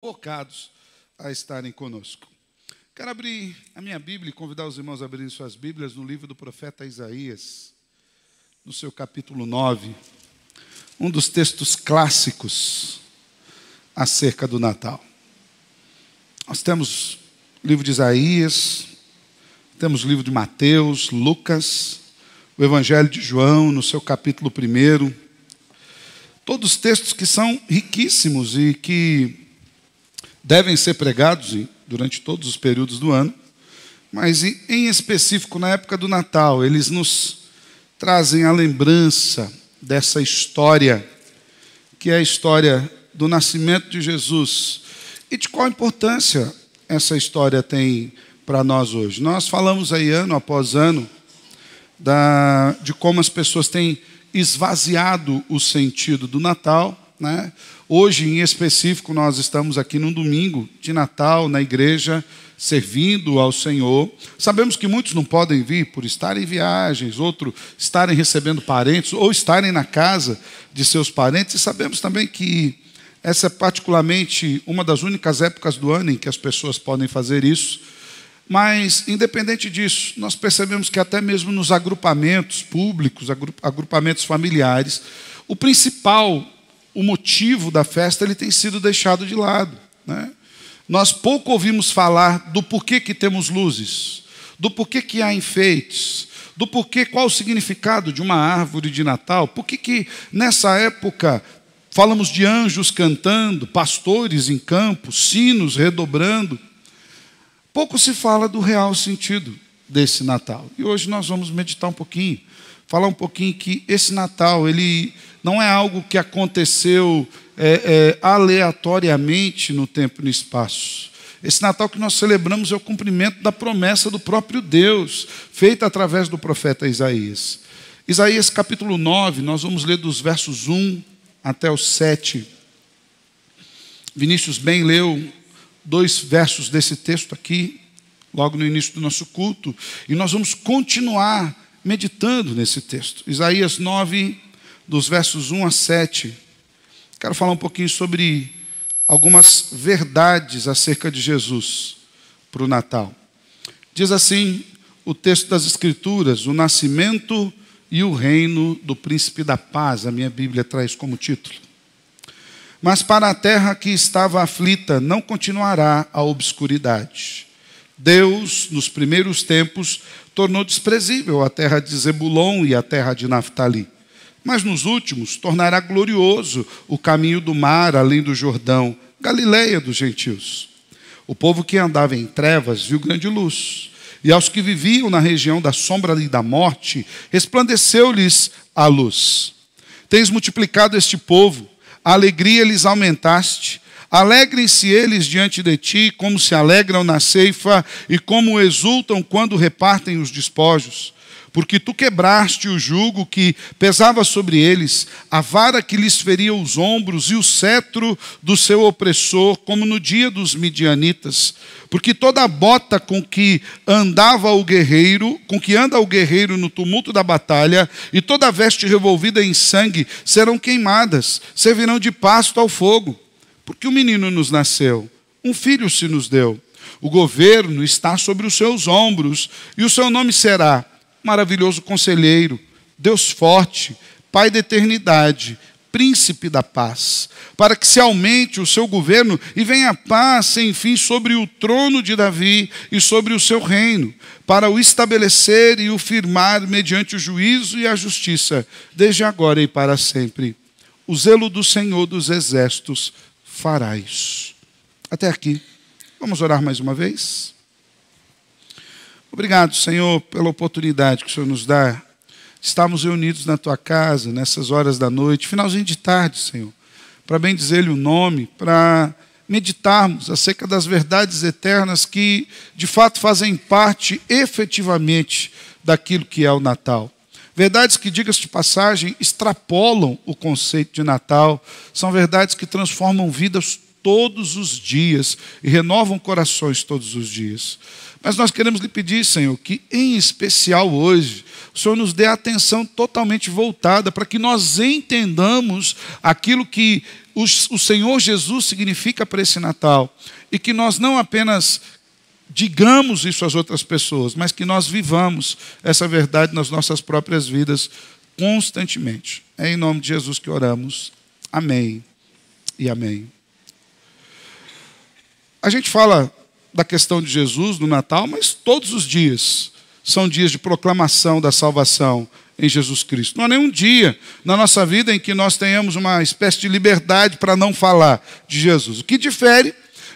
convocados a estarem conosco. Quero abrir a minha Bíblia e convidar os irmãos a abrirem suas Bíblias no livro do profeta Isaías, no seu capítulo 9, um dos textos clássicos acerca do Natal. Nós temos o livro de Isaías, temos o livro de Mateus, Lucas, o Evangelho de João, no seu capítulo 1. Todos textos que são riquíssimos e que devem ser pregados durante todos os períodos do ano, mas em específico na época do Natal, eles nos trazem a lembrança dessa história, que é a história do nascimento de Jesus. E de qual importância essa história tem para nós hoje? Nós falamos aí ano após ano de como as pessoas têm esvaziado o sentido do Natal, né? Hoje, em específico, nós estamos aqui num domingo de Natal na igreja, servindo ao Senhor. Sabemos que muitos não podem vir por estarem em viagens, outros estarem recebendo parentes ou estarem na casa de seus parentes. E sabemos também que essa é particularmente uma das únicas épocas do ano em que as pessoas podem fazer isso. Mas, independente disso, nós percebemos que até mesmo nos agrupamentos públicos, agrupamentos familiares, o motivo da festa ele tem sido deixado de lado, né? Nós pouco ouvimos falar do porquê que temos luzes, do porquê que há enfeites, do porquê, qual o significado de uma árvore de Natal, por que nessa época falamos de anjos cantando, pastores em campo, sinos redobrando. Pouco se fala do real sentido desse Natal. E hoje nós vamos meditar um pouquinho, falar um pouquinho que esse Natal, ele não é algo que aconteceu aleatoriamente no tempo e no espaço. Esse Natal que nós celebramos é o cumprimento da promessa do próprio Deus, feita através do profeta Isaías. Isaías capítulo 9, nós vamos ler dos versos 1 até os 7. Vinícius bem leu 2 versos desse texto aqui, logo no início do nosso culto, e nós vamos continuar meditando nesse texto. Isaías 9, dos versos 1 a 7. Quero falar um pouquinho sobre algumas verdades acerca de Jesus para o Natal. Diz assim o texto das Escrituras: o nascimento e o reino do príncipe da paz. A minha Bíblia traz como título. Mas para a terra que estava aflita não continuará a obscuridade. Deus, nos primeiros tempos, tornou desprezível a terra de Zebulon e a terra de Naftali. Mas nos últimos tornará glorioso o caminho do mar além do Jordão, Galileia dos gentios. O povo que andava em trevas viu grande luz, e aos que viviam na região da sombra e da morte, resplandeceu-lhes a luz. Tens multiplicado este povo, a alegria lhes aumentaste. Alegrem-se eles diante de ti, como se alegram na ceifa e como exultam quando repartem os despojos. Porque tu quebraste o jugo que pesava sobre eles, a vara que lhes feria os ombros e o cetro do seu opressor, como no dia dos midianitas. Porque toda a bota com que anda o guerreiro no tumulto da batalha, e toda a veste revolvida em sangue serão queimadas, servirão de pasto ao fogo. Porque um menino nos nasceu, um filho se nos deu. O governo está sobre os seus ombros, e o seu nome será Maravilhoso Conselheiro, Deus Forte, Pai da Eternidade, Príncipe da Paz, para que se aumente o seu governo e venha a paz sem fim sobre o trono de Davi e sobre o seu reino, para o estabelecer e o firmar mediante o juízo e a justiça, desde agora e para sempre. O zelo do Senhor dos Exércitos fará isso. Até aqui. Vamos orar mais uma vez? Obrigado, Senhor, pela oportunidade que o Senhor nos dá. Estamos reunidos na Tua casa, nessas horas da noite, finalzinho de tarde, Senhor, para bem dizer-lhe o nome, para meditarmos acerca das verdades eternas que, de fato, fazem parte, efetivamente, daquilo que é o Natal. Verdades que, diga-se de passagem, extrapolam o conceito de Natal. São verdades que transformam vidas todos os dias e renovam corações todos os dias. Mas nós queremos lhe pedir, Senhor, que em especial hoje, o Senhor nos dê atenção totalmente voltada para que nós entendamos aquilo que o Senhor Jesus significa para esse Natal, e que nós não apenas digamos isso às outras pessoas, mas que nós vivamos essa verdade nas nossas próprias vidas constantemente. É em nome de Jesus que oramos. Amém e amém. A gente fala da questão de Jesus no Natal, mas todos os dias são dias de proclamação da salvação em Jesus Cristo. Não há nenhum dia na nossa vida em que nós tenhamos uma espécie de liberdade para não falar de Jesus. O que difere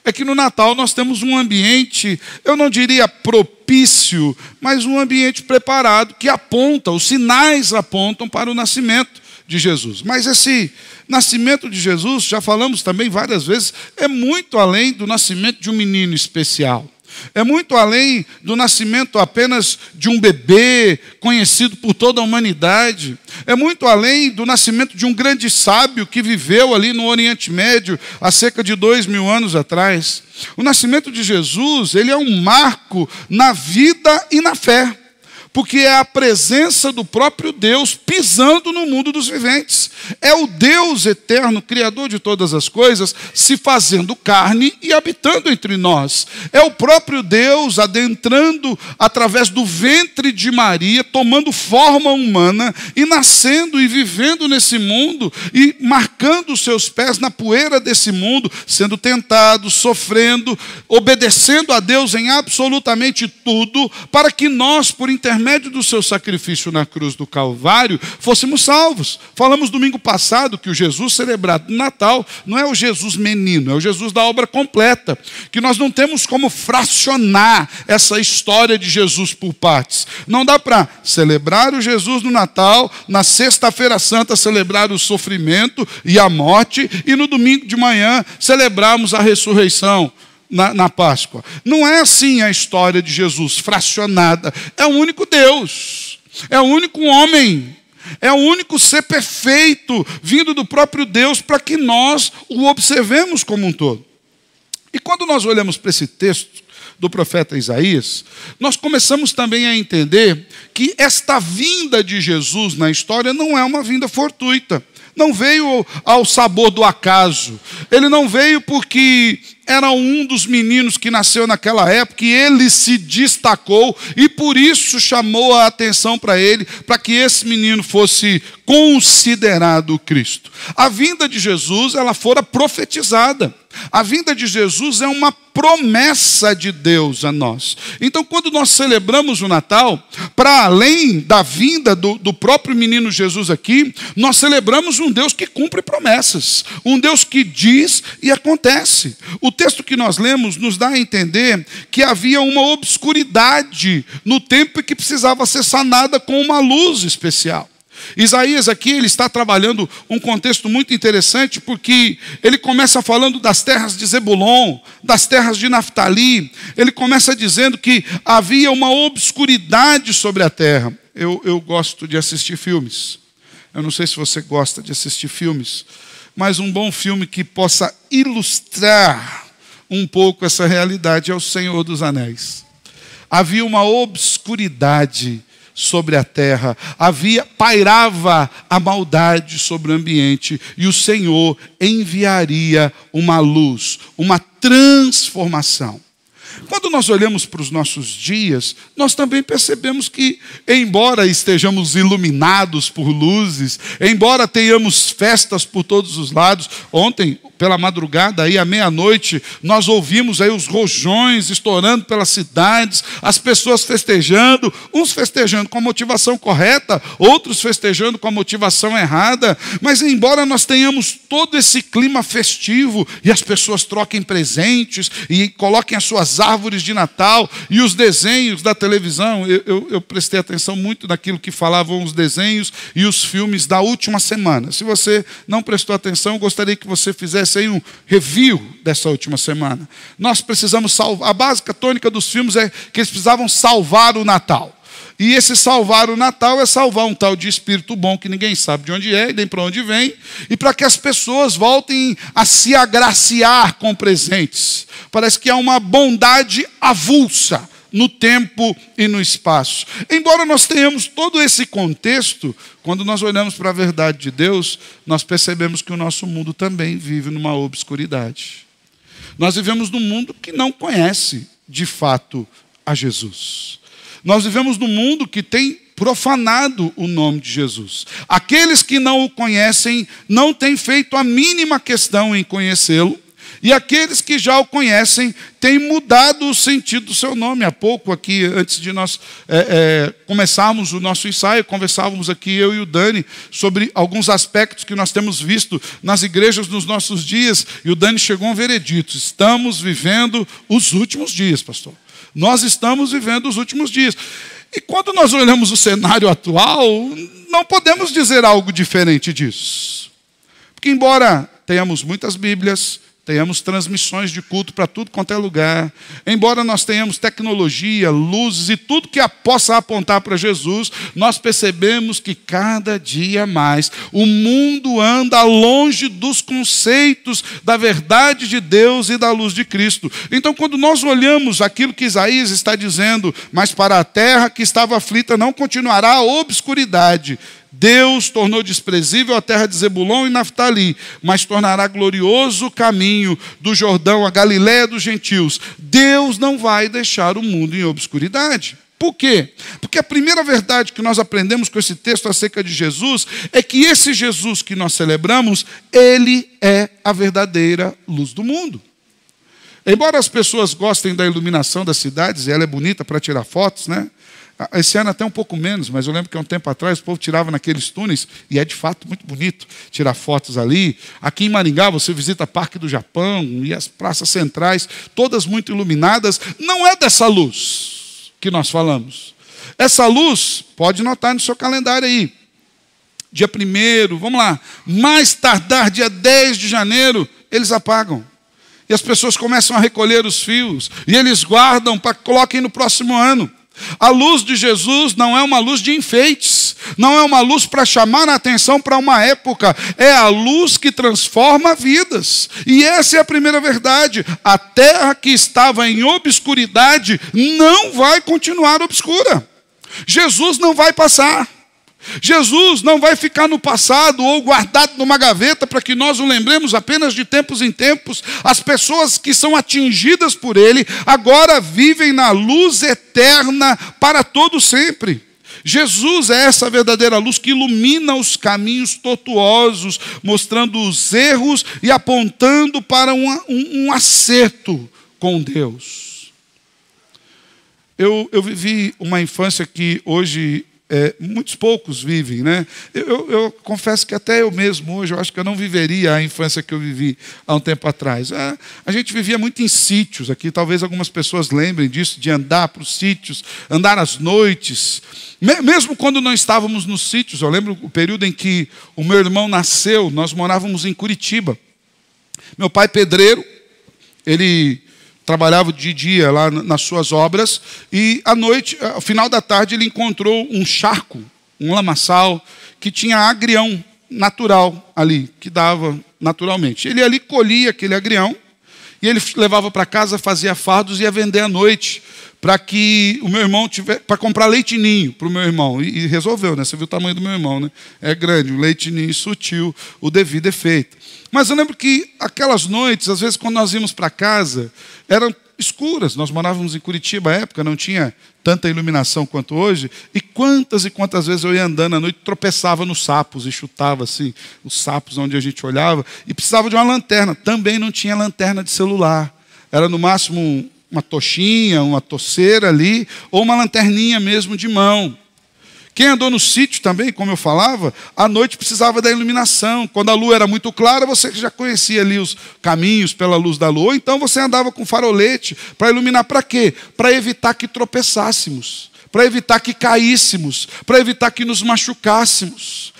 é que no Natal nós temos um ambiente, eu não diria propício, mas um ambiente preparado que aponta, os sinais apontam para o nascimento de Jesus. Mas esse nascimento de Jesus, já falamos também várias vezes, é muito além do nascimento de um menino especial. É muito além do nascimento apenas de um bebê conhecido por toda a humanidade. É muito além do nascimento de um grande sábio que viveu ali no Oriente Médio há cerca de 2000 anos atrás. O nascimento de Jesus, ele é um marco na vida e na fé, porque é a presença do próprio Deus pisando no mundo dos viventes. É o Deus eterno, Criador de todas as coisas, se fazendo carne e habitando entre nós. É o próprio Deus adentrando através do ventre de Maria, tomando forma humana e nascendo e vivendo nesse mundo e marcando os seus pés na poeira desse mundo, sendo tentado, sofrendo, obedecendo a Deus em absolutamente tudo, para que nós, por intermédio do seu sacrifício na cruz do Calvário, fôssemos salvos. Falamos domingo passado que o Jesus celebrado no Natal não é o Jesus menino, é o Jesus da obra completa, que nós não temos como fracionar essa história de Jesus por partes. Não dá para celebrar o Jesus no Natal, na sexta-feira santa celebrar o sofrimento e a morte, e no domingo de manhã celebrarmos a ressurreição na Páscoa. Não é assim a história de Jesus, fracionada. É o único Deus, é o único homem, é o único ser perfeito, vindo do próprio Deus, para que nós o observemos como um todo. E quando nós olhamos para esse texto do profeta Isaías, nós começamos também a entender que esta vinda de Jesus na história não é uma vinda fortuita. Não veio ao sabor do acaso. Ele não veio porque era um dos meninos que nasceu naquela época e ele se destacou e por isso chamou a atenção para ele, para que esse menino fosse considerado Cristo. A vinda de Jesus, ela fora profetizada. A vinda de Jesus é uma promessa de Deus a nós. Então, quando nós celebramos o Natal, para além da vinda do próprio menino Jesus aqui, nós celebramos um Deus que cumpre promessas, um Deus que diz e acontece. O texto que nós lemos nos dá a entender que havia uma obscuridade no tempo e que precisava ser sanada com uma luz especial. Isaías aqui ele está trabalhando um contexto muito interessante, porque ele começa falando das terras de Zebulon, das terras de Naftali. Ele começa dizendo que havia uma obscuridade sobre a terra. Eu gosto de assistir filmes. Eu não sei se você gosta de assistir filmes, mas um bom filme que possa ilustrar um pouco essa realidade é O Senhor dos Anéis. Havia uma obscuridade sobre a terra, pairava a maldade sobre o ambiente, e o Senhor enviaria uma luz, uma transformação. Quando nós olhamos para os nossos dias, nós também percebemos que, embora estejamos iluminados por luzes, embora tenhamos festas por todos os lados, ontem, pela madrugada, aí à meia-noite, nós ouvimos aí os rojões estourando pelas cidades, as pessoas festejando, uns festejando com a motivação correta, outros festejando com a motivação errada, mas embora nós tenhamos todo esse clima festivo, e as pessoas troquem presentes, e coloquem as suas árvores de Natal, e os desenhos da televisão, eu prestei atenção muito naquilo que falavam os desenhos e os filmes da última semana. Se você não prestou atenção, eu gostaria que você fizesse aí um review dessa última semana. Nós precisamos salvar, a básica tônica dos filmes é que eles precisavam salvar o Natal. E esse salvar o Natal é salvar um tal de espírito bom que ninguém sabe de onde é e nem para onde vem, e para que as pessoas voltem a se agraciar com presentes. Parece que há uma bondade avulsa no tempo e no espaço. Embora nós tenhamos todo esse contexto, quando nós olhamos para a verdade de Deus, nós percebemos que o nosso mundo também vive numa obscuridade. Nós vivemos num mundo que não conhece, de fato, a Jesus. Nós vivemos num mundo que tem profanado o nome de Jesus. Aqueles que não o conhecem não têm feito a mínima questão em conhecê-lo, e aqueles que já o conhecem têm mudado o sentido do seu nome. Há pouco aqui, antes de nós começarmos o nosso ensaio, conversávamos aqui, eu e o Dani, sobre alguns aspectos que nós temos visto nas igrejas nos nossos dias, e o Dani chegou a um veredito: estamos vivendo os últimos dias, pastor. Nós estamos vivendo os últimos dias. E quando nós olhamos o cenário atual, não podemos dizer algo diferente disso. Porque embora tenhamos muitas Bíblias, tenhamos transmissões de culto para tudo quanto é lugar, embora nós tenhamos tecnologia, luzes e tudo que possa apontar para Jesus, nós percebemos que cada dia mais o mundo anda longe dos conceitos da verdade de Deus e da luz de Cristo. Então, quando nós olhamos aquilo que Isaías está dizendo, mas para a terra que estava aflita não continuará a obscuridade, Deus tornou desprezível a terra de Zebulon e Naftali, mas tornará glorioso o caminho do Jordão, a Galiléia dos gentios. Deus não vai deixar o mundo em obscuridade. Por quê? Porque a primeira verdade que nós aprendemos com esse texto acerca de Jesus é que esse Jesus que nós celebramos, ele é a verdadeira luz do mundo. Embora as pessoas gostem da iluminação das cidades, e ela é bonita para tirar fotos, né? Esse ano até um pouco menos, mas eu lembro que há um tempo atrás o povo tirava naqueles túneis, e é de fato muito bonito tirar fotos ali. Aqui em Maringá você visita Parque do Japão e as praças centrais, todas muito iluminadas. Não é dessa luz que nós falamos. Essa luz, pode notar no seu calendário aí, dia 1º, vamos lá, mais tardar dia 10 de janeiro, eles apagam. E as pessoas começam a recolher os fios, e eles guardam para que coloquem no próximo ano. A luz de Jesus não é uma luz de enfeites, não é uma luz para chamar a atenção para uma época, é a luz que transforma vidas. E essa é a primeira verdade: a terra que estava em obscuridade não vai continuar obscura. Jesus não vai passar. Jesus não vai ficar no passado ou guardado numa gaveta para que nós o lembremos apenas de tempos em tempos. As pessoas que são atingidas por ele agora vivem na luz eterna para todo sempre. Jesus é essa verdadeira luz que ilumina os caminhos tortuosos, mostrando os erros e apontando para um acerto com Deus. Eu vivi uma infância que hoje muitos poucos vivem, né? Eu confesso que até eu mesmo hoje, eu acho que eu não viveria a infância que eu vivi há um tempo atrás. A gente vivia muito em sítios aqui, talvez algumas pessoas lembrem disso, de andar para os sítios, andar às noites. Mesmo quando não estávamos nos sítios, eu lembro o período em que o meu irmão nasceu, nós morávamos em Curitiba. Meu pai pedreiro, ele trabalhava de dia lá nas suas obras, e à noite, ao final da tarde, ele encontrou um charco, um lamaçal, que tinha agrião natural ali, que dava naturalmente. Ele ali colhia aquele agrião, e ele levava para casa, fazia fardos e ia vender à noite, para que o meu irmão tivesse, para comprar leite ninho para o meu irmão. E resolveu, né? Você viu o tamanho do meu irmão, né? É grande, o leite ninho surtiu o devido efeito. Mas eu lembro que aquelas noites, às vezes quando nós íamos para casa, eram escuras. Nós morávamos em Curitiba à época, não tinha tanta iluminação quanto hoje. E quantas vezes eu ia andando à noite, tropeçava nos sapos e chutava assim os sapos onde a gente olhava. E precisava de uma lanterna. Também não tinha lanterna de celular. Era no máximo uma tochinha, uma toceira ali, ou uma lanterninha mesmo de mão. Quem andou no sítio também, como eu falava, à noite precisava da iluminação. Quando a lua era muito clara, você já conhecia ali os caminhos pela luz da lua, então você andava com farolete para iluminar. Para quê? Para evitar que tropeçássemos, para evitar que caíssemos, para evitar que nos machucássemos.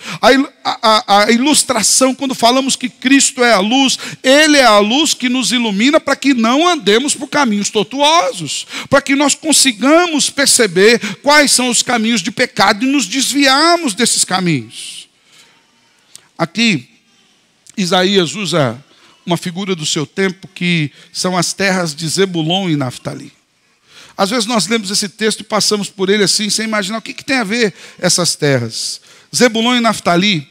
A ilustração, quando falamos que Cristo é a luz, Ele é a luz que nos ilumina para que não andemos por caminhos tortuosos, para que nós consigamos perceber quais são os caminhos de pecado e nos desviarmos desses caminhos. Aqui, Isaías usa uma figura do seu tempo que são as terras de Zebulon e Naftali. Às vezes nós lemos esse texto e passamos por ele assim, sem imaginar o que tem a ver essas terras. Zebulon e Naftali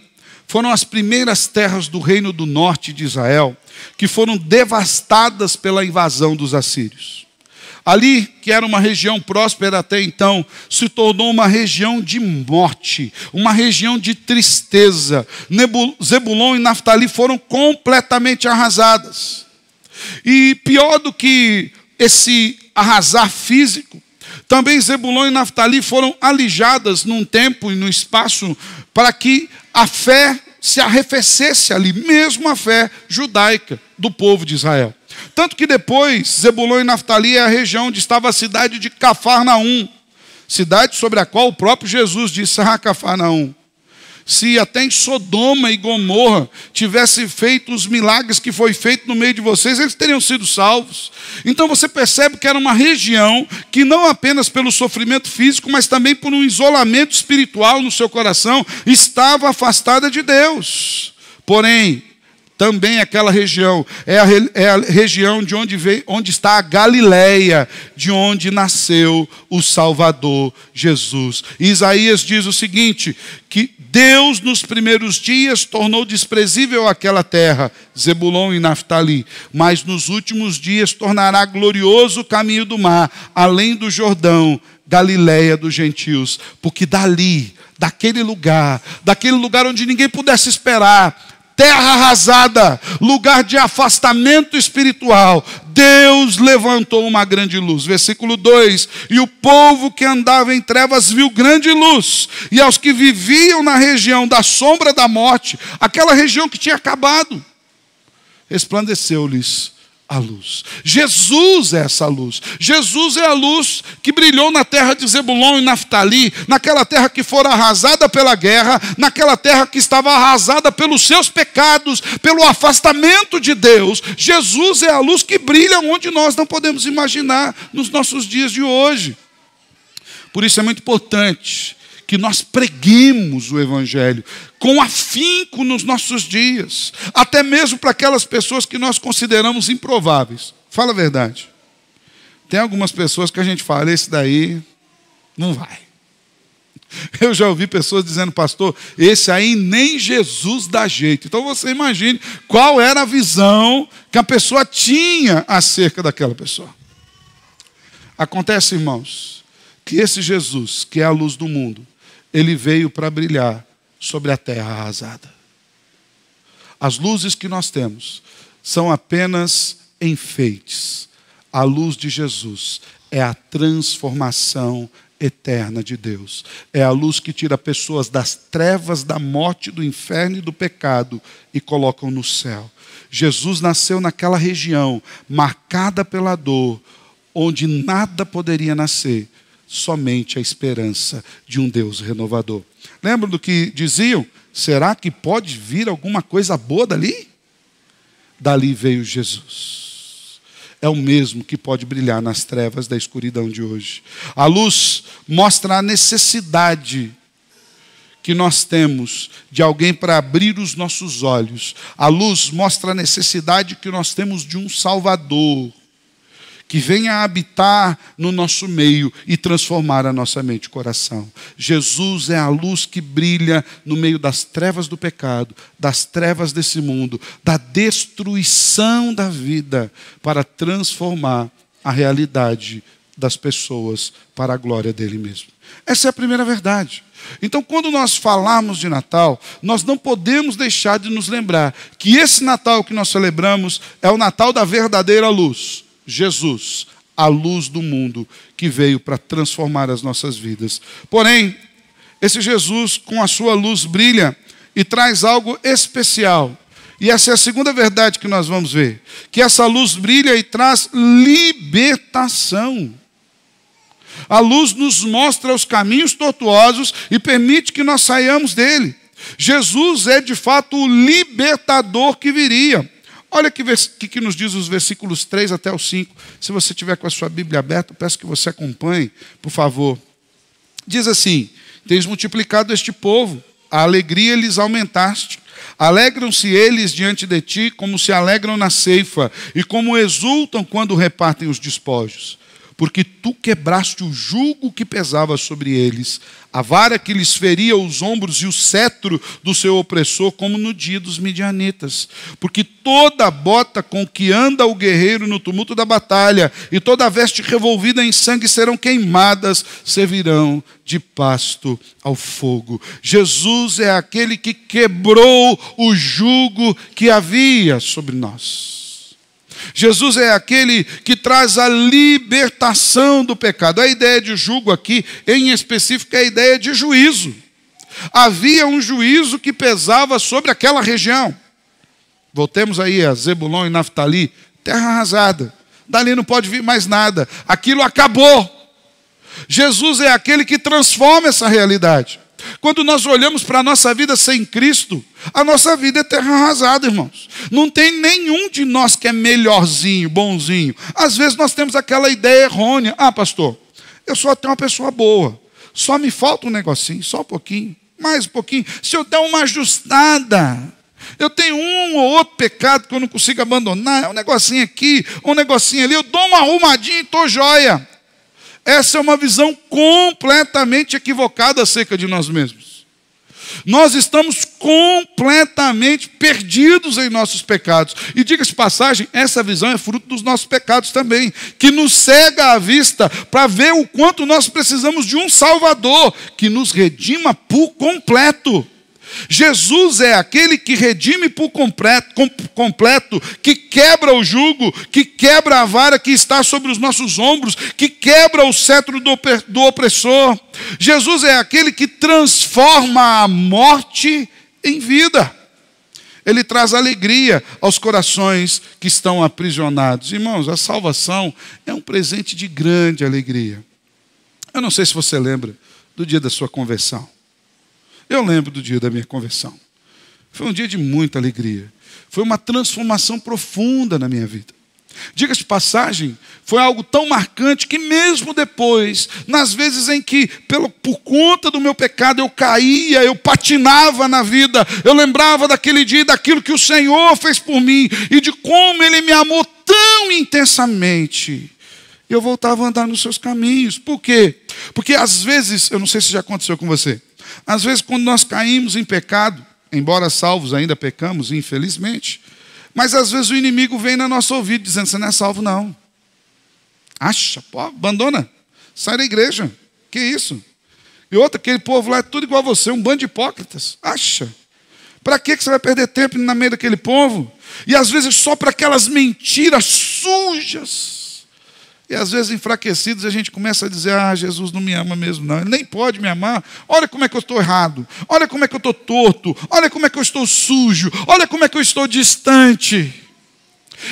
foram as primeiras terras do reino do norte de Israel, que foram devastadas pela invasão dos assírios. Ali, que era uma região próspera até então, se tornou uma região de morte, uma região de tristeza. Zebulon e Naftali foram completamente arrasadas. E pior do que esse arrasar físico, também Zebulon e Naftali foram alijadas num tempo e num espaço para que a fé se arrefecesse ali, mesmo a fé judaica do povo de Israel. Tanto que depois, Zebulon e Naftali é a região onde estava a cidade de Cafarnaum, cidade sobre a qual o próprio Jesus disse: Cafarnaum, se até em Sodoma e Gomorra tivesse feito os milagres que foi feito no meio de vocês, eles teriam sido salvos. Então você percebe que era uma região que não apenas pelo sofrimento físico, mas também por um isolamento espiritual no seu coração, estava afastada de Deus. Porém, também aquela região é a região de onde está a Galileia, de onde nasceu o Salvador Jesus. E Isaías diz o seguinte, que Deus nos primeiros dias tornou desprezível aquela terra, Zebulon e Naftali, mas nos últimos dias tornará glorioso o caminho do mar, além do Jordão, Galileia dos gentios, porque daquele lugar onde ninguém pudesse esperar, terra arrasada, lugar de afastamento espiritual, Deus levantou uma grande luz. Versículo 2, e o povo que andava em trevas viu grande luz, e aos que viviam na região da sombra da morte, aquela região que tinha acabado, resplandeceu-lhes a luz. Jesus é essa luz. Jesus é a luz que brilhou na terra de Zebulon e Naftali, naquela terra que fora arrasada pela guerra, naquela terra que estava arrasada pelos seus pecados, pelo afastamento de Deus. Jesus é a luz que brilha onde nós não podemos imaginar nos nossos dias de hoje. Por isso é muito importante que nós preguemos o Evangelho com afinco nos nossos dias, até mesmo para aquelas pessoas que nós consideramos improváveis. Fala a verdade. Tem algumas pessoas que a gente fala, esse daí não vai. Eu já ouvi pessoas dizendo, pastor, esse aí nem Jesus dá jeito. Então você imagine qual era a visão que a pessoa tinha acerca daquela pessoa. Acontece, irmãos, que esse Jesus, que é a luz do mundo, ele veio para brilhar sobre a terra arrasada. As luzes que nós temos são apenas enfeites. A luz de Jesus é a transformação eterna de Deus. É a luz que tira pessoas das trevas, da morte, do inferno e do pecado e colocam no céu. Jesus nasceu naquela região marcada pela dor, onde nada poderia nascer, somente a esperança de um Deus renovador. Lembram do que diziam? Será que pode vir alguma coisa boa dali? Dali veio Jesus. É o mesmo que pode brilhar nas trevas da escuridão de hoje. A luz mostra a necessidade que nós temos de alguém para abrir os nossos olhos. A luz mostra a necessidade que nós temos de um Salvador, que venha habitar no nosso meio e transformar a nossa mente e coração. Jesus é a luz que brilha no meio das trevas do pecado, das trevas desse mundo, da destruição da vida, para transformar a realidade das pessoas para a glória dele mesmo. Essa é a primeira verdade. Então, quando nós falamos de Natal, nós não podemos deixar de nos lembrar que esse Natal que nós celebramos é o Natal da verdadeira luz. Jesus, a luz do mundo, que veio para transformar as nossas vidas. Porém, esse Jesus, com a sua luz, brilha e traz algo especial. E essa é a segunda verdade que nós vamos ver. Que essa luz brilha e traz libertação. A luz nos mostra os caminhos tortuosos e permite que nós saiamos dele. Jesus é, de fato, o libertador que viria. Olha o que nos diz os versículos 3 até o 5. Se você tiver com a sua Bíblia aberta, peço que você acompanhe, por favor. Diz assim: tens multiplicado este povo, a alegria lhes aumentaste. Alegram-se eles diante de ti, como se alegram na ceifa, e como exultam quando repartem os despojos. porque tu quebraste o jugo que pesava sobre eles, a vara que lhes feria os ombros e o cetro do seu opressor, como no dia dos midianitas. Porque toda bota com que anda o guerreiro no tumulto da batalha, e toda veste revolvida em sangue serão queimadas, servirão de pasto ao fogo. Jesus é aquele que quebrou o jugo que havia sobre nós. Jesus é aquele que traz a libertação do pecado. A ideia de jugo aqui, em específico, é a ideia de juízo. Havia um juízo que pesava sobre aquela região. Voltemos aí a Zebulon e Naftali, terra arrasada. Dali não pode vir mais nada. Aquilo acabou. Jesus é aquele que transforma essa realidade. Quando nós olhamos para a nossa vida sem Cristo, a nossa vida é terra arrasada, irmãos. Não tem nenhum de nós que é melhorzinho, bonzinho. Às vezes nós temos aquela ideia errônea. Ah, pastor, eu sou até uma pessoa boa. Só me falta um negocinho, só um pouquinho, mais um pouquinho. Se eu der uma ajustada, eu tenho um ou outro pecado que eu não consigo abandonar. É um negocinho aqui, um negocinho ali. Eu dou uma arrumadinha e estou jóia. Essa é uma visão completamente equivocada acerca de nós mesmos. Nós estamos completamente perdidos em nossos pecados. E diga-se de passagem, essa visão é fruto dos nossos pecados também, que nos cega a vista para ver o quanto nós precisamos de um Salvador que nos redima por completo. Jesus é aquele que redime por completo, que quebra o jugo, que quebra a vara que está sobre os nossos ombros, que quebra o cetro do opressor. Jesus é aquele que transforma a morte em vida. Ele traz alegria aos corações que estão aprisionados. Irmãos, a salvação é um presente de grande alegria. Eu não sei se você lembra do dia da sua conversão. Eu lembro do dia da minha conversão. Foi um dia de muita alegria. Foi uma transformação profunda na minha vida. Diga-se de passagem, foi algo tão marcante que mesmo depois, nas vezes em que, por conta do meu pecado, eu caía, eu patinava na vida, eu lembrava daquele dia e daquilo que o Senhor fez por mim e de como Ele me amou tão intensamente. Eu voltava a andar nos seus caminhos. Por quê? Porque às vezes, eu não sei se já aconteceu com você, às vezes quando nós caímos em pecado, embora salvos ainda pecamos, infelizmente, mas às vezes o inimigo vem no nosso ouvido dizendo, você não é salvo não. Acha, pô, abandona, sai da igreja, que isso? E outra, aquele povo lá é tudo igual a você, um bando de hipócritas, acha. Para que você vai perder tempo no meio daquele povo? E às vezes só para aquelas mentiras sujas. E às vezes enfraquecidos a gente começa a dizer, Jesus não me ama mesmo não, Ele nem pode me amar, olha como é que eu estou errado, olha como é que eu estou torto, olha como é que eu estou sujo, olha como é que eu estou distante.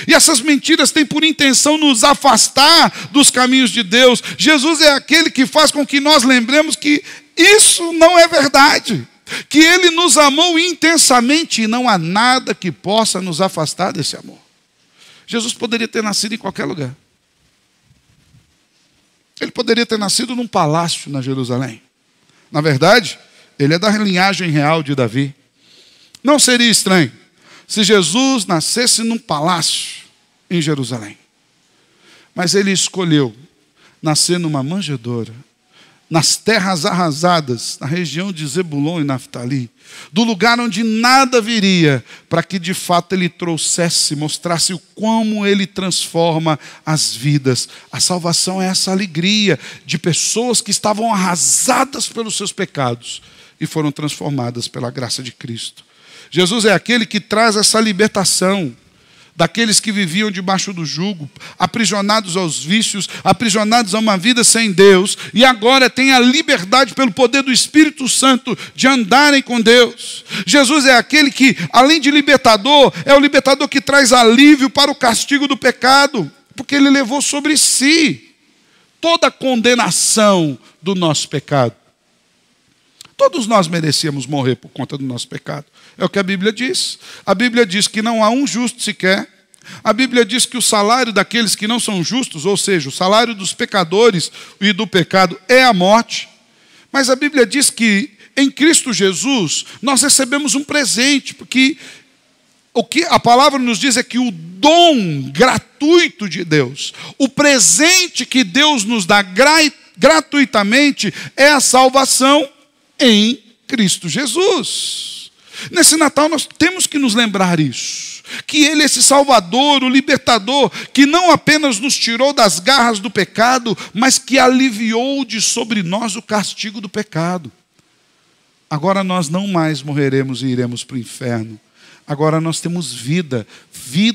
E essas mentiras têm por intenção nos afastar dos caminhos de Deus. Jesus é aquele que faz com que nós lembremos que isso não é verdade, que Ele nos amou intensamente e não há nada que possa nos afastar desse amor. Jesus poderia ter nascido em qualquer lugar. Ele poderia ter nascido num palácio na Jerusalém. Na verdade, ele é da linhagem real de Davi. Não seria estranho se Jesus nascesse num palácio em Jerusalém. Mas ele escolheu nascer numa manjedoura, nas terras arrasadas, na região de Zebulon e Naftali, do lugar onde nada viria, para que de fato ele trouxesse, mostrasse como ele transforma as vidas. A salvação é essa alegria de pessoas que estavam arrasadas pelos seus pecados e foram transformadas pela graça de Cristo. Jesus é aquele que traz essa libertação daqueles que viviam debaixo do jugo, aprisionados aos vícios, aprisionados a uma vida sem Deus, e agora têm a liberdade pelo poder do Espírito Santo de andarem com Deus. Jesus é aquele que, além de libertador, é o libertador que traz alívio para o castigo do pecado, porque Ele levou sobre si toda a condenação do nosso pecado. Todos nós merecíamos morrer por conta do nosso pecado. É o que a Bíblia diz. A Bíblia diz que não há um justo sequer. A Bíblia diz que o salário daqueles que não são justos, ou seja, o salário dos pecadores e do pecado é a morte. Mas a Bíblia diz que em Cristo Jesus nós recebemos um presente, porque O que a palavra nos diz é que o dom gratuito de Deus, o presente que Deus nos dá gratuitamente, é a salvação em Cristo Jesus. Nesse Natal nós temos que nos lembrar isso, que Ele é esse Salvador, o Libertador, que não apenas nos tirou das garras do pecado, mas que aliviou de sobre nós o castigo do pecado. Agora nós não mais morreremos e iremos para o inferno. Agora nós temos vida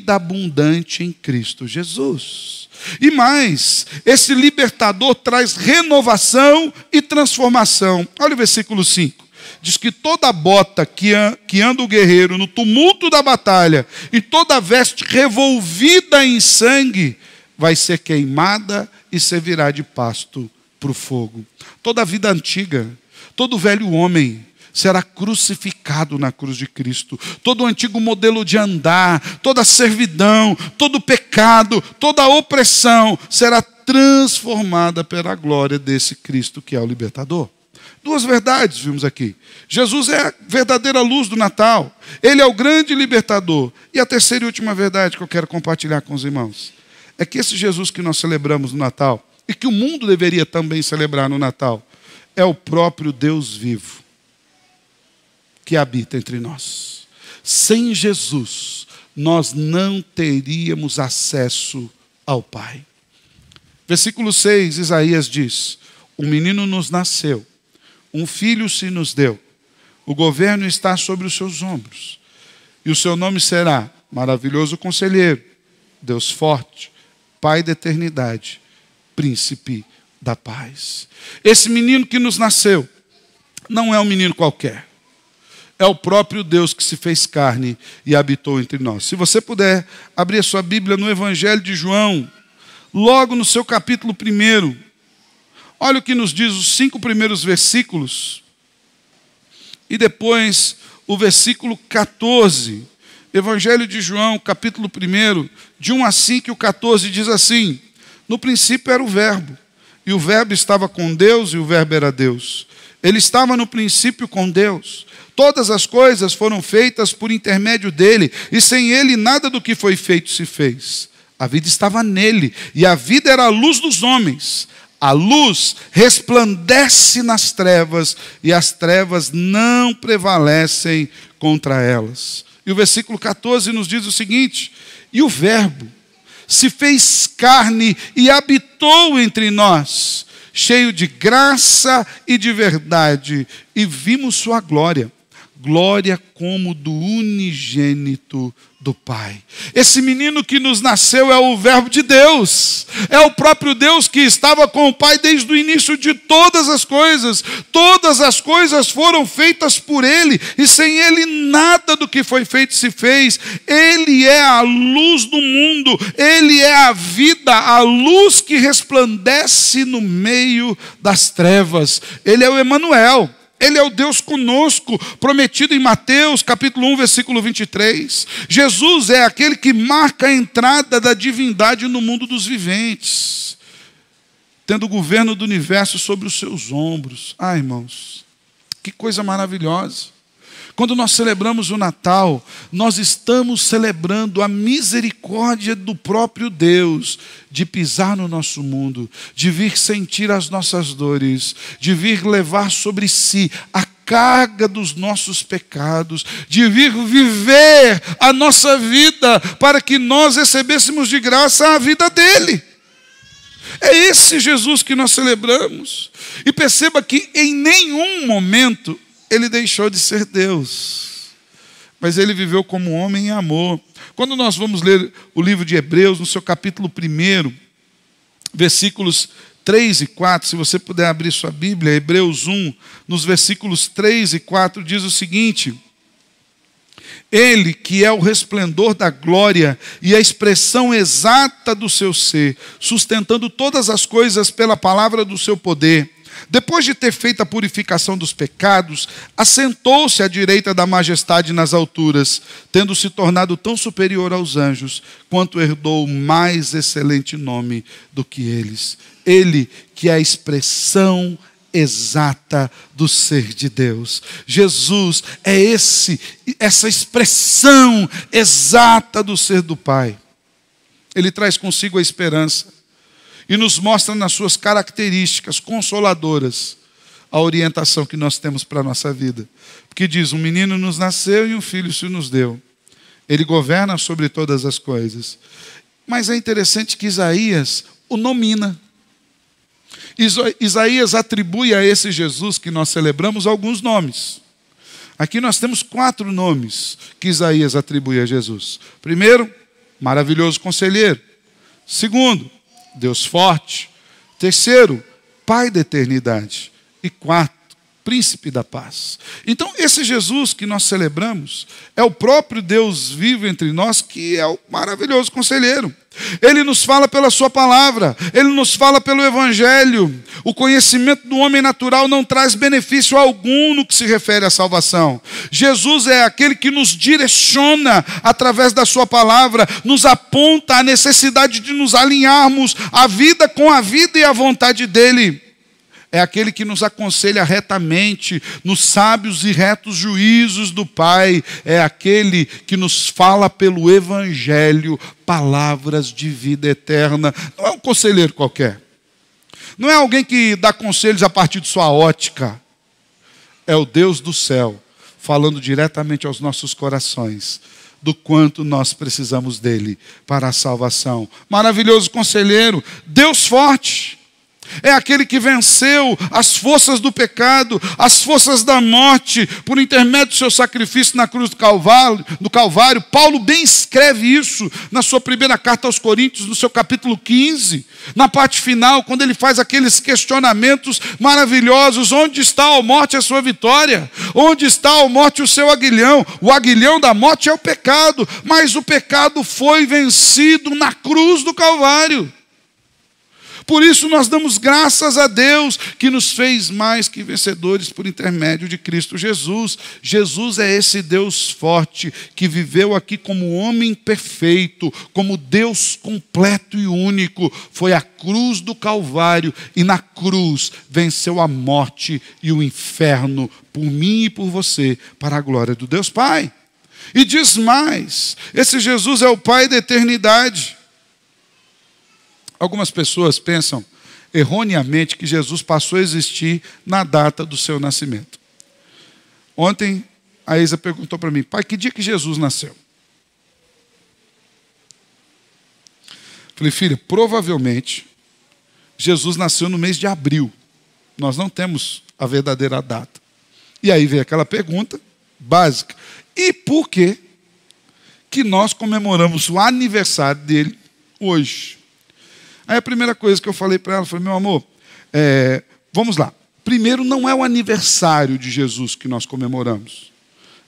abundante em Cristo Jesus. E mais, esse libertador traz renovação e transformação. Olha o versículo 5. Diz que toda bota que anda o guerreiro no tumulto da batalha e toda veste revolvida em sangue vai ser queimada e servirá de pasto para o fogo. Toda a vida antiga, todo o velho homem será crucificado na cruz de Cristo. Todo o antigo modelo de andar, toda a servidão, todo o pecado, toda a opressão será transformada pela glória desse Cristo que é o libertador. Duas verdades vimos aqui. Jesus é a verdadeira luz do Natal. Ele é o grande libertador. E a terceira e última verdade que eu quero compartilhar com os irmãos é que esse Jesus que nós celebramos no Natal, e que o mundo deveria também celebrar no Natal, é o próprio Deus vivo que habita entre nós. Sem Jesus, nós não teríamos acesso ao Pai. Versículo 6, Isaías diz: um menino nos nasceu, um filho se nos deu, o governo está sobre os seus ombros, e o seu nome será Maravilhoso Conselheiro, Deus Forte, Pai da Eternidade, Príncipe da Paz. Esse menino que nos nasceu não é um menino qualquer. É o próprio Deus que se fez carne e habitou entre nós. Se você puder abrir a sua Bíblia no Evangelho de João, logo no seu capítulo 1, olha o que nos diz os 5 primeiros versículos, e depois o versículo 14. Evangelho de João, capítulo 1, de 1 a 5, e o 14 diz assim: no princípio era o Verbo, e o Verbo estava com Deus, e o Verbo era Deus. Ele estava no princípio com Deus. Todas as coisas foram feitas por intermédio dele, e sem ele nada do que foi feito se fez. A vida estava nele, e a vida era a luz dos homens. A luz resplandece nas trevas, e as trevas não prevalecem contra elas. E o versículo 14 nos diz o seguinte: e o Verbo se fez carne e habitou entre nós, cheio de graça e de verdade, e vimos sua glória. Glória como do unigênito do Pai. Esse menino que nos nasceu é o Verbo de Deus. É o próprio Deus que estava com o Pai desde o início de todas as coisas. Todas as coisas foram feitas por Ele, e sem Ele nada do que foi feito se fez. Ele é a luz do mundo. Ele é a vida, a luz que resplandece no meio das trevas. Ele é o Emanuel. Ele é o Deus conosco, prometido em Mateus, capítulo 1, versículo 23. Jesus é aquele que marca a entrada da divindade no mundo dos viventes, tendo o governo do universo sobre os seus ombros. Ah, irmãos, que coisa maravilhosa. Quando nós celebramos o Natal, nós estamos celebrando a misericórdia do próprio Deus de pisar no nosso mundo, de vir sentir as nossas dores, de vir levar sobre si a carga dos nossos pecados, de vir viver a nossa vida para que nós recebêssemos de graça a vida dele. É esse Jesus que nós celebramos. E perceba que em nenhum momento ele deixou de ser Deus, mas ele viveu como homem em amor. Quando nós vamos ler o livro de Hebreus, no seu capítulo 1, versículos 3 e 4, se você puder abrir sua Bíblia, Hebreus 1, nos versículos 3 e 4, diz o seguinte: Ele que é o resplendor da glória e a expressão exata do seu ser, sustentando todas as coisas pela palavra do seu poder, depois de ter feito a purificação dos pecados, assentou-se à direita da majestade nas alturas, tendo se tornado tão superior aos anjos, quanto herdou o mais excelente nome do que eles. Ele, que é a expressão exata do ser de Deus. Jesus é essa expressão exata do ser do Pai. Ele traz consigo a esperança e nos mostra nas suas características consoladoras a orientação que nós temos para a nossa vida. Porque diz, um menino nos nasceu e um filho se nos deu. Ele governa sobre todas as coisas. Mas é interessante que Isaías o nomina. Isaías atribui a esse Jesus que nós celebramos alguns nomes. Aqui nós temos 4 nomes que Isaías atribui a Jesus. Primeiro, maravilhoso conselheiro. Segundo, Deus forte. Terceiro, Pai da eternidade. E quarto, príncipe da paz. Então, esse Jesus que nós celebramos é o próprio Deus vivo entre nós, que é o maravilhoso conselheiro. Ele nos fala pela sua palavra, ele nos fala pelo evangelho. O conhecimento do homem natural não traz benefício algum no que se refere à salvação. Jesus é aquele que nos direciona através da sua palavra, nos aponta a necessidade de nos alinharmos a vida com a vida e a vontade dele. É aquele que nos aconselha retamente nos sábios e retos juízos do Pai. É aquele que nos fala pelo evangelho palavras de vida eterna. Não é um conselheiro qualquer. Não é alguém que dá conselhos a partir de sua ótica. É o Deus do céu, falando diretamente aos nossos corações, do quanto nós precisamos dele para a salvação. Maravilhoso conselheiro, Deus forte. É aquele que venceu as forças do pecado, as forças da morte, por intermédio do seu sacrifício na cruz do Calvário. Paulo bem escreve isso na sua primeira carta aos Coríntios, no seu capítulo 15. Na parte final, quando ele faz aqueles questionamentos maravilhosos. Onde está a morte a sua vitória? Onde está a morte o seu aguilhão? O aguilhão da morte é o pecado, mas o pecado foi vencido na cruz do Calvário. Por isso nós damos graças a Deus que nos fez mais que vencedores por intermédio de Cristo Jesus. Jesus é esse Deus forte que viveu aqui como homem perfeito, como Deus completo e único. Foi a cruz do Calvário e na cruz venceu a morte e o inferno por mim e por você, para a glória do Deus Pai. E diz mais, esse Jesus é o Pai da eternidade. Algumas pessoas pensam erroneamente que Jesus passou a existir na data do seu nascimento. Ontem a Isa perguntou para mim, pai, que dia que Jesus nasceu? Falei, filha, provavelmente Jesus nasceu no mês de abril. Nós não temos a verdadeira data. E aí veio aquela pergunta básica. E por que nós comemoramos o aniversário dele hoje? Aí a primeira coisa que eu falei para ela foi, meu amor, vamos lá. Primeiro, não é o aniversário de Jesus que nós comemoramos.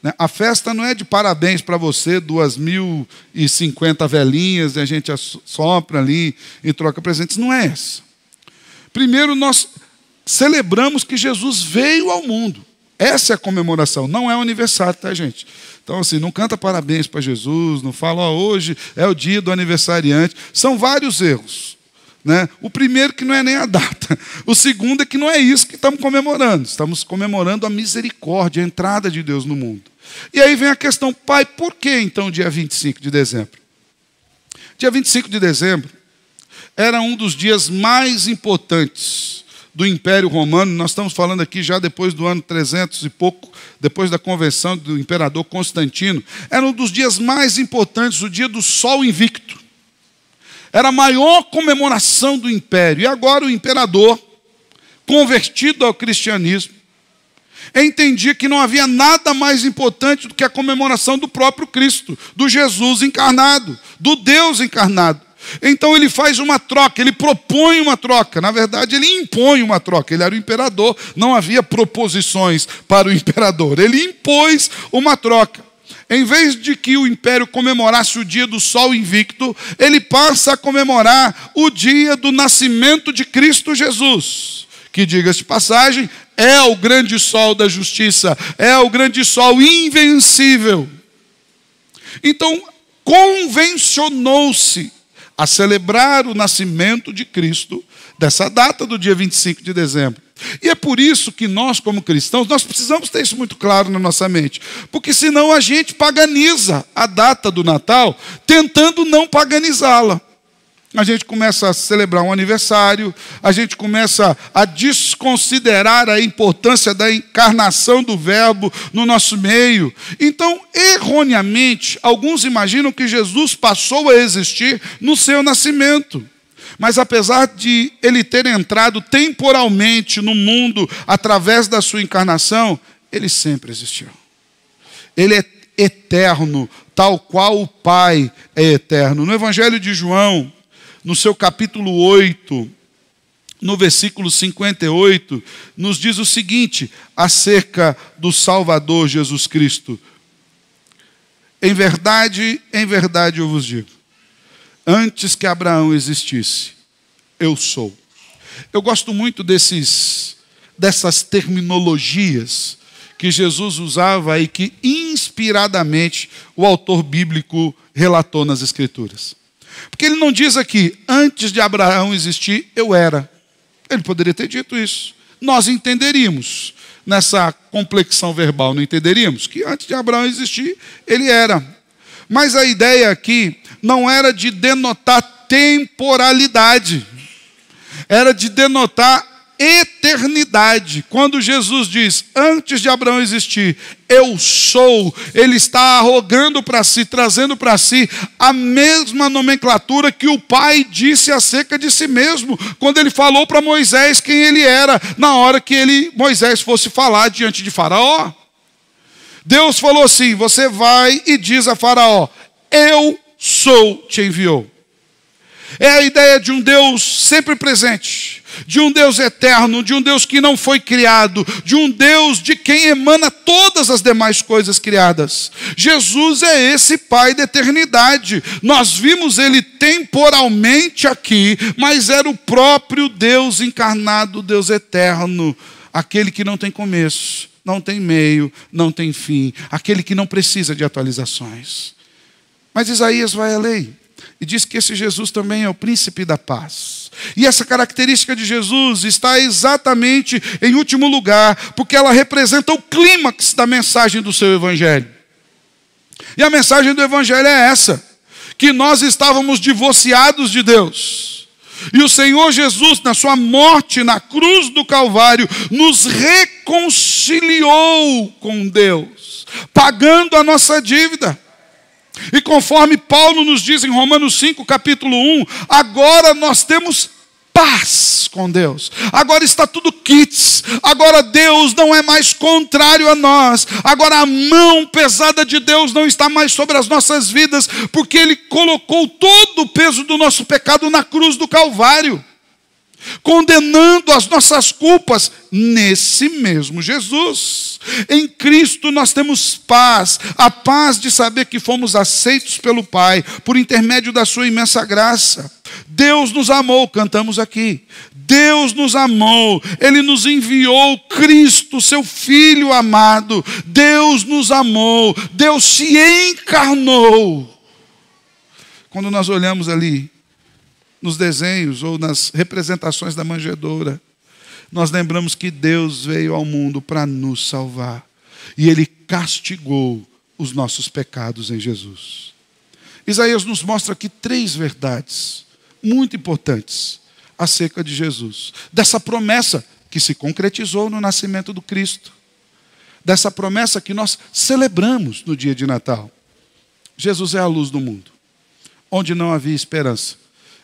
Né? A festa não é de parabéns para você, 2.050 velhinhas, e a gente sopra ali e troca presentes. Não é essa. Primeiro, nós celebramos que Jesus veio ao mundo. Essa é a comemoração, não é o aniversário, tá, gente? Então, assim, não canta parabéns para Jesus, não fala, hoje é o dia do aniversariante. São vários erros. Né? O primeiro que não é nem a data. O segundo é que não é isso que estamos comemorando. Estamos comemorando a misericórdia, a entrada de Deus no mundo. E aí vem a questão, pai, por que então dia 25 de dezembro? Dia 25 de dezembro era um dos dias mais importantes do Império Romano. Nós estamos falando aqui já depois do ano 300 e pouco, depois da conversão do imperador Constantino. Era um dos dias mais importantes, o dia do Sol Invicto. Era a maior comemoração do império. E agora o imperador, convertido ao cristianismo, entendia que não havia nada mais importante do que a comemoração do próprio Cristo, do Jesus encarnado, do Deus encarnado. Então ele faz uma troca, ele propõe uma troca. Na verdade, ele impõe uma troca. Ele era o imperador, não havia proposições para o imperador. Ele impôs uma troca. Em vez de que o império comemorasse o dia do Sol Invicto, ele passa a comemorar o dia do nascimento de Cristo Jesus, que, diga-se de passagem, é o grande sol da justiça, é o grande sol invencível. Então, convencionou-se a celebrar o nascimento de Cristo, dessa data do dia 25 de dezembro. E é por isso que nós, como cristãos, nós precisamos ter isso muito claro na nossa mente. Porque senão a gente paganiza a data do Natal, tentando não paganizá-la. A gente começa a celebrar um aniversário, a gente começa a desconsiderar a importância da encarnação do Verbo no nosso meio. Então, erroneamente, alguns imaginam que Jesus passou a existir no seu nascimento. Mas apesar de ele ter entrado temporalmente no mundo através da sua encarnação, ele sempre existiu. Ele é eterno, tal qual o Pai é eterno. No Evangelho de João, no seu capítulo 8, no versículo 58, nos diz o seguinte, acerca do Salvador Jesus Cristo. Em verdade eu vos digo, antes que Abraão existisse, eu sou. Eu gosto muito dessas terminologias que Jesus usava e que inspiradamente o autor bíblico relatou nas Escrituras. Porque ele não diz aqui, antes de Abraão existir, eu era. Ele poderia ter dito isso. Nós entenderíamos, nessa complexão verbal, não entenderíamos? Que antes de Abraão existir, ele era. Mas a ideia aqui não era de denotar temporalidade. Era de denotar eternidade. Quando Jesus diz, antes de Abraão existir, eu sou, ele está arrogando para si, trazendo para si a mesma nomenclatura que o Pai disse acerca de si mesmo, quando ele falou para Moisés quem ele era, na hora que Moisés fosse falar diante de Faraó. Deus falou assim, você vai e diz a Faraó, eu sou, te enviou. É a ideia de um Deus sempre presente, de um Deus eterno, de um Deus que não foi criado, de um Deus de quem emana todas as demais coisas criadas. Jesus é esse Pai da eternidade. Nós vimos ele temporalmente aqui, mas era o próprio Deus encarnado, Deus eterno, aquele que não tem começo, não tem meio, não tem fim, aquele que não precisa de atualizações. Mas Isaías vai além e diz que esse Jesus também é o príncipe da paz. E essa característica de Jesus está exatamente em último lugar, porque ela representa o clímax da mensagem do seu evangelho. E a mensagem do evangelho é essa, que nós estávamos divorciados de Deus. E o Senhor Jesus, na sua morte na cruz do Calvário, nos reconciliou com Deus, pagando a nossa dívida. E conforme Paulo nos diz em Romanos 5, capítulo 1, agora nós temos paz com Deus. Agora está tudo quites. Agora Deus não é mais contrário a nós. Agora a mão pesada de Deus não está mais sobre as nossas vidas, porque Ele colocou todo o peso do nosso pecado na cruz do Calvário, condenando as nossas culpas nesse mesmo Jesus. Em Cristo nós temos paz, a paz de saber que fomos aceitos pelo Pai, por intermédio da sua imensa graça. Deus nos amou, cantamos aqui. Deus nos amou, Ele nos enviou Cristo, seu Filho amado. Deus nos amou, Deus se encarnou. Quando nós olhamos ali, nos desenhos ou nas representações da manjedoura, nós lembramos que Deus veio ao mundo para nos salvar. E Ele castigou os nossos pecados em Jesus. Isaías nos mostra aqui 3 verdades muito importantes acerca de Jesus. Dessa promessa que se concretizou no nascimento do Cristo. Dessa promessa que nós celebramos no dia de Natal. Jesus é a luz do mundo. Onde não havia esperança,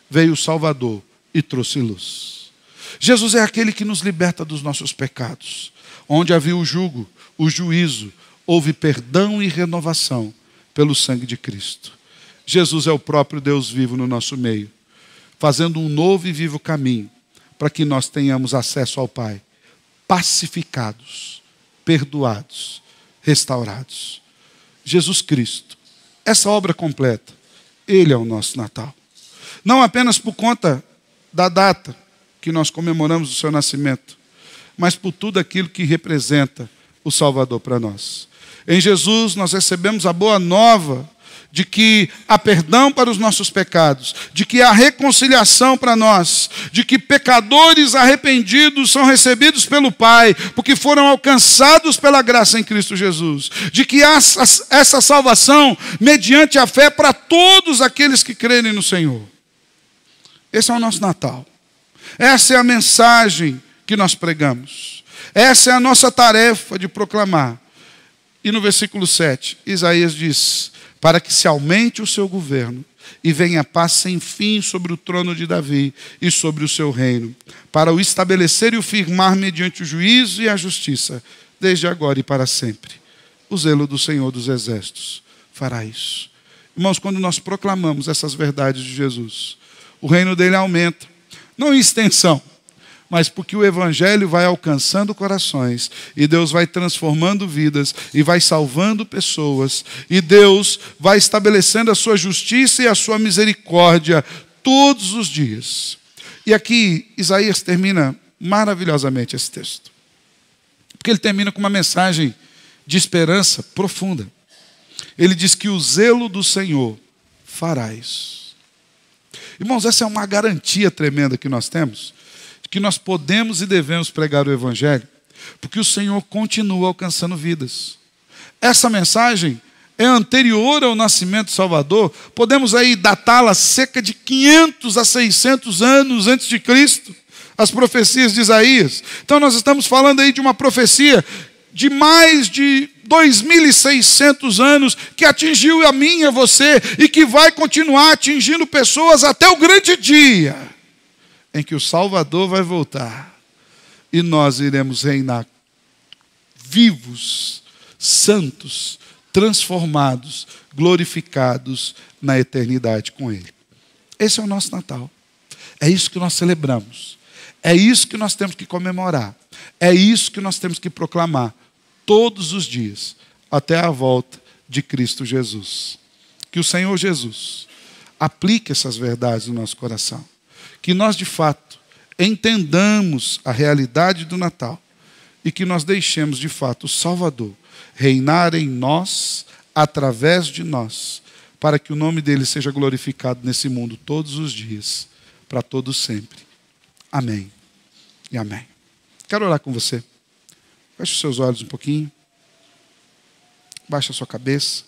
veio o Salvador e trouxe luz. Jesus é aquele que nos liberta dos nossos pecados. Onde havia o jugo, o juízo, houve perdão e renovação pelo sangue de Cristo. Jesus é o próprio Deus vivo no nosso meio, fazendo um novo e vivo caminho para que nós tenhamos acesso ao Pai, pacificados, perdoados, restaurados. Jesus Cristo, essa obra completa, Ele é o nosso Natal. Não apenas por conta da data que nós comemoramos o seu nascimento, mas por tudo aquilo que representa o Salvador para nós. Em Jesus nós recebemos a boa nova de que há perdão para os nossos pecados, de que há reconciliação para nós, de que pecadores arrependidos são recebidos pelo Pai, porque foram alcançados pela graça em Cristo Jesus, de que há essa salvação mediante a fé para todos aqueles que crerem no Senhor. Esse é o nosso Natal. Essa é a mensagem que nós pregamos. Essa é a nossa tarefa de proclamar. E no versículo 7, Isaías diz: para que se aumente o seu governo e venha paz sem fim sobre o trono de Davi e sobre o seu reino, para o estabelecer e o firmar mediante o juízo e a justiça, desde agora e para sempre. O zelo do Senhor dos Exércitos fará isso. Irmãos, quando nós proclamamos essas verdades de Jesus, o reino dele aumenta, não em extensão, mas porque o Evangelho vai alcançando corações, e Deus vai transformando vidas, e vai salvando pessoas, e Deus vai estabelecendo a sua justiça e a sua misericórdia todos os dias. E aqui Isaías termina maravilhosamente esse texto, porque ele termina com uma mensagem de esperança profunda. Ele diz que o zelo do Senhor fará isso. Irmãos, essa é uma garantia tremenda que nós temos, que nós podemos e devemos pregar o Evangelho, porque o Senhor continua alcançando vidas. Essa mensagem é anterior ao nascimento do Salvador, podemos aí datá-la cerca de 500 a 600 anos antes de Cristo, as profecias de Isaías. Então nós estamos falando aí de uma profecia de mais de 2.600 anos, que atingiu a mim e a você, e que vai continuar atingindo pessoas até o grande dia em que o Salvador vai voltar e nós iremos reinar vivos, santos, transformados, glorificados na eternidade com Ele. Esse é o nosso Natal. É isso que nós celebramos. É isso que nós temos que comemorar. É isso que nós temos que proclamar todos os dias, até a volta de Cristo Jesus. Que o Senhor Jesus aplique essas verdades no nosso coração. Que nós, de fato, entendamos a realidade do Natal e que nós deixemos, de fato, o Salvador reinar em nós, através de nós, para que o nome dele seja glorificado nesse mundo todos os dias, para todos sempre. Amém e amém. Quero orar com você. Feche os seus olhos um pouquinho. Baixa a sua cabeça.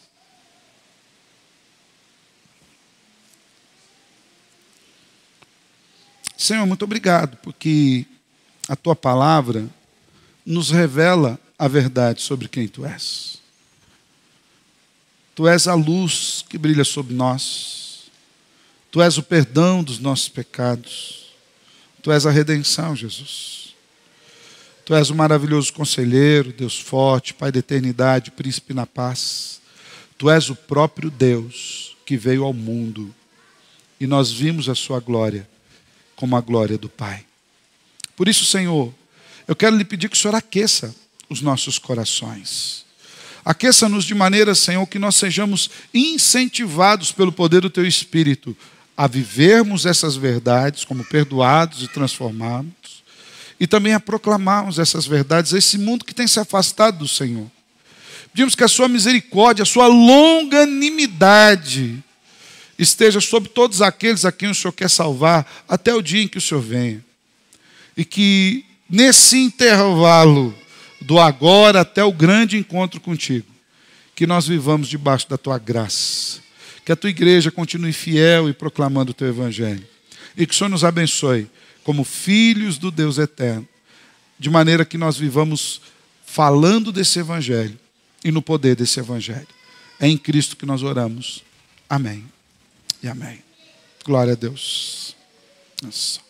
Senhor, muito obrigado, porque a Tua palavra nos revela a verdade sobre quem Tu és. Tu és a luz que brilha sobre nós. Tu és o perdão dos nossos pecados. Tu és a redenção, Jesus. Tu és o maravilhoso conselheiro, Deus forte, Pai da eternidade, príncipe na paz. Tu és o próprio Deus que veio ao mundo e nós vimos a sua glória como a glória do Pai. Por isso, Senhor, eu quero lhe pedir que o Senhor aqueça os nossos corações. Aqueça-nos de maneira, Senhor, que nós sejamos incentivados pelo poder do Teu Espírito a vivermos essas verdades como perdoados e transformados, e também a proclamarmos essas verdades a esse mundo que tem se afastado do Senhor. Pedimos que a Sua misericórdia, a Sua longanimidade esteja sobre todos aqueles a quem o Senhor quer salvar, até o dia em que o Senhor venha. E que nesse intervalo do agora até o grande encontro contigo, que nós vivamos debaixo da Tua graça. Que a Tua igreja continue fiel e proclamando o Teu Evangelho. E que o Senhor nos abençoe como filhos do Deus eterno, de maneira que nós vivamos falando desse Evangelho e no poder desse Evangelho. É em Cristo que nós oramos. Amém e amém. Glória a Deus. Nossa.